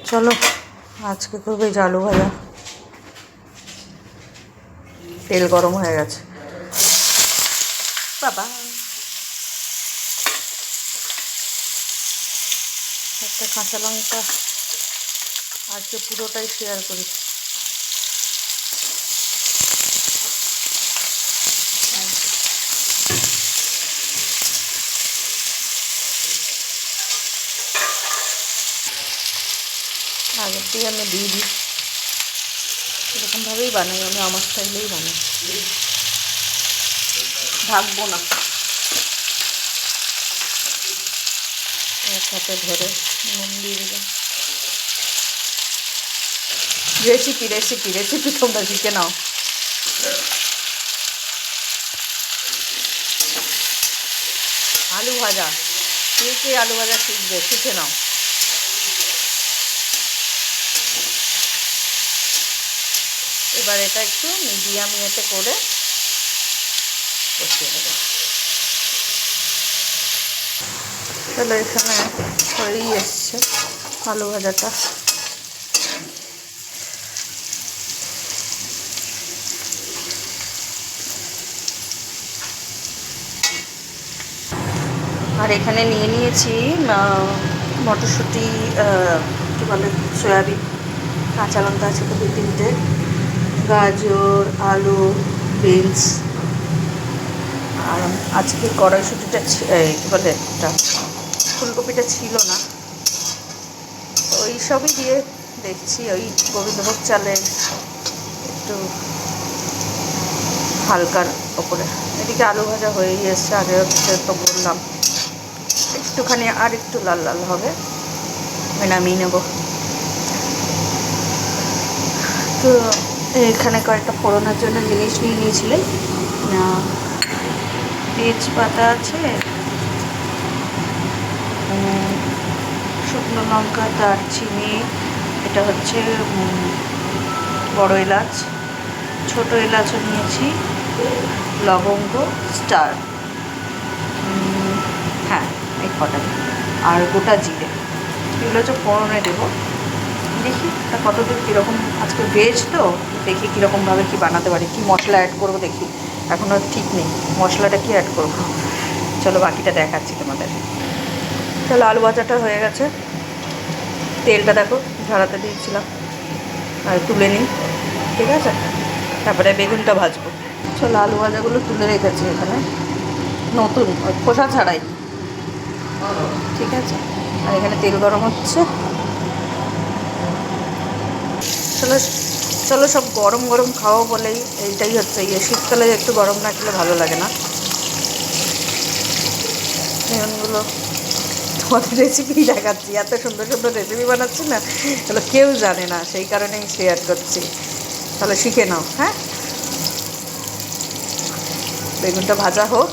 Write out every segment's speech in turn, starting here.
চলো আজকে তো বেশ আলু ভাজা। তেল গরম হয়ে গেছে বাবা। একটা কাঁচা লঙ্কা আজকে পুরোটাই শেয়ার করি। আগের দিয়ে আমি দিয়ে দিই, এরকমভাবেই বানাই আমি, আমার স্টাইলেই বানাই, ঢাকবো না। একসাথে ধরে নুন দিয়ে দিলাম। রেসিপি রেসিপি রেসিপি তোমরা শিখে নাও। আলু ভাজা, কে আলু ভাজা শিখবে, শিখে নাও। এবার এটা একটু মিডিয়াম ইয়েতে করে বসিয়ে দেবো। তাহলে এখানে হয়েই এসছে আলু ভাজাটা। আর এখানে নিয়ে নিয়েছি মটরশুঁটি, কী বলে, সয়াবিন, কাঁচা লঙ্কা আছে তো 2-3টে, গাজর, আলু, বিনস। আর আজকে কড়াইশুঁটিটা কী বলে, এটা ফুলকপিটা ছিল না, ওই সবই দিয়ে দেখছি ওই গোবিন্দভোগ চালের একটু হালকার ওপরে। এদিকে আলু ভাজা হয়েই এসছে, আগে হচ্ছে তো বললাম একটুখানি আর একটু লাল লাল হবে, আমি নামিয়ে নেব। তো এখানে কয়েকটা ফোড়নের জন্য জিনিস নিয়ে নিয়েছিলেন। তেজপাতা আছে, শুকনো লঙ্কা, দারচিনি, এটা হচ্ছে বড় এলাচ, ছোট এলাচও নিয়েছি, লবঙ্গ, স্টার, হ্যাঁ এই কটা, আর গোটা জিরে, এগুলো হচ্ছে ফোড়নে দেবো। দেখি তা কতদূর কীরকম, আজকে ভেজ তো দেখি কীরকমভাবে কী বানাতে পারি, কী মশলা অ্যাড করবো দেখি, এখনও ঠিক নেই মশলাটা কী অ্যাড করবো। চলো বাকিটা দেখাচ্ছি তোমাদের। চলো আলু ভাজাটা হয়ে গেছে, তেলটা দেখো ঝরাতে দিয়েছিলাম, আর তুলে নিই, ঠিক আছে। তারপরে বেগুনটা ভাজবো। চলো আলু ভাজাগুলো তুলে রেখেছি এখানে, নতুন খোসা ছাড়াই, ঠিক আছে। আর এখানে তেল গরম হচ্ছে। চলো চলো সব গরম গরম খাওয়া বলেই এইটাই হচ্ছে, শীতকালে একটু গরম না খেলে ভালো লাগে না। বেগুনগুলো তোমাদের রেসিপি দেখাচ্ছি, এত সুন্দর সুন্দর রেসিপি বানাচ্ছি না, এগুলো কেউ জানে না, সেই কারণেই শেয়ার করছি। তাহলে শিখে নাও, হ্যাঁ। বেগুনটা ভাজা হোক,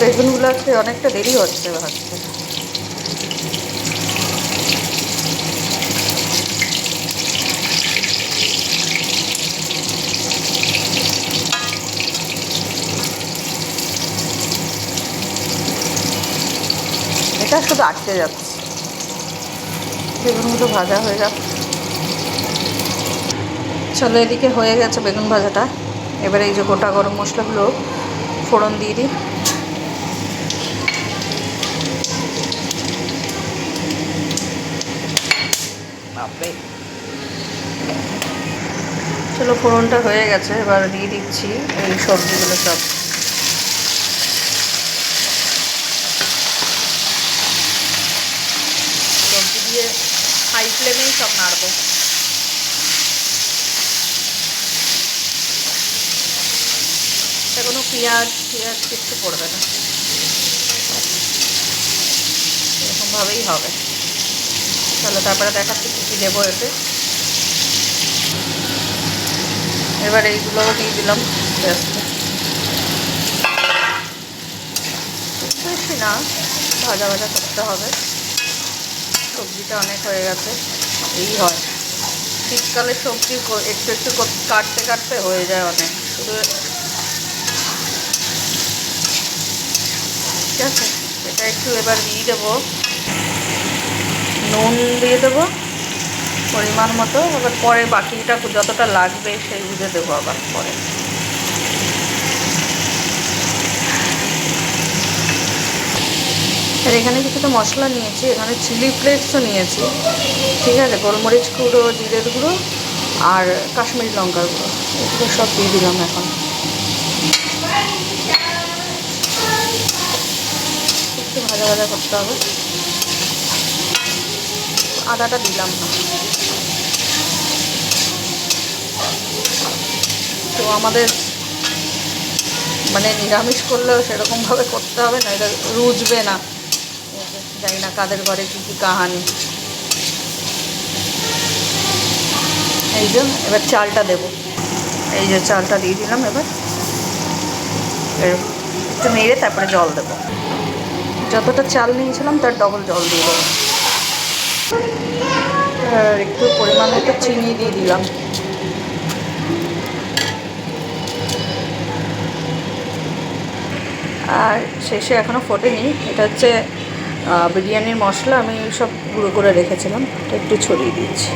বেগুনগুলো আজকে অনেকটা দেরি হচ্ছে ভাজতে। এটা শুধু আটকে যাচ্ছে, বেগুনগুলো ভাজা হয়ে যাচ্ছে। চলো এদিকে হয়ে গেছে বেগুন ভাজাটা, এবারে এই যে গোটা গরম মশলাগুলো ফোড়ন দিয়ে দিই। চলো ফোড়নটা হয়ে গেছে, এবার দিয়ে দিচ্ছি এই সবজিগুলো সব। সবজি দিয়ে হাই ফ্লেমেই সব নাড়বো। এটা কোনো পেঁয়াজ কিছু পড়বে না, এরকমভাবেই হবে। চলো তারপরে দেখাচ্ছি কী কী দেবো এতে। এবার এইগুলোও দিয়ে দিলাম বেশি না, ভাজা ভাজা করতে হবে। সবজিটা অনেক হয়ে গেছে, এই হয় শীতকালে সবজি একটু একটু কাটতে কাটতে হয়ে যায় অনেক, শুধু। ঠিক আছে, এটা একটু এবার দিয়ে দেবো নুন দিয়ে দেবো পরিমাণ মতো, আবার পরে বাকিটা যতটা লাগবে সেই বুঝে দেবো আবার পরে। আর এখানে কিছুটা মশলা নিয়েছি, এখানে চিলি ফ্লেক্সও নিয়েছি, ঠিক আছে, গোলমরিচ গুঁড়ো, জিরের গুঁড়ো আর কাশ্মীরি লঙ্কার গুঁড়ো, এগুলো সব দিয়ে দিলাম। এখন একটু ভাজা ভাজা করতে হবে। আদাটা দিলাম না, তো আমাদের মানে নিরামিষ করলেও সেরকমভাবে করতে হবে না, এটা রুজবে না। জানি না কাদের ঘরে কী কী কাহানি। এই যে এবার চালটা দেব, এই যে চালটা দিয়ে দিলাম। এবার একটু নেড়ে তারপরে জল দেবো, যতটা চাল নিয়েছিলাম তার ডবল জল দিয়ে দেবো। আর একটু পরিমাণ মতো চিনি দিয়ে দিলাম। আর শেষে এখনও ফোটেনি, এটা হচ্ছে বিরিয়ানির মশলা, আমি সব গুঁড়ো করে রেখেছিলাম, এটা একটু ছড়িয়ে দিয়েছি।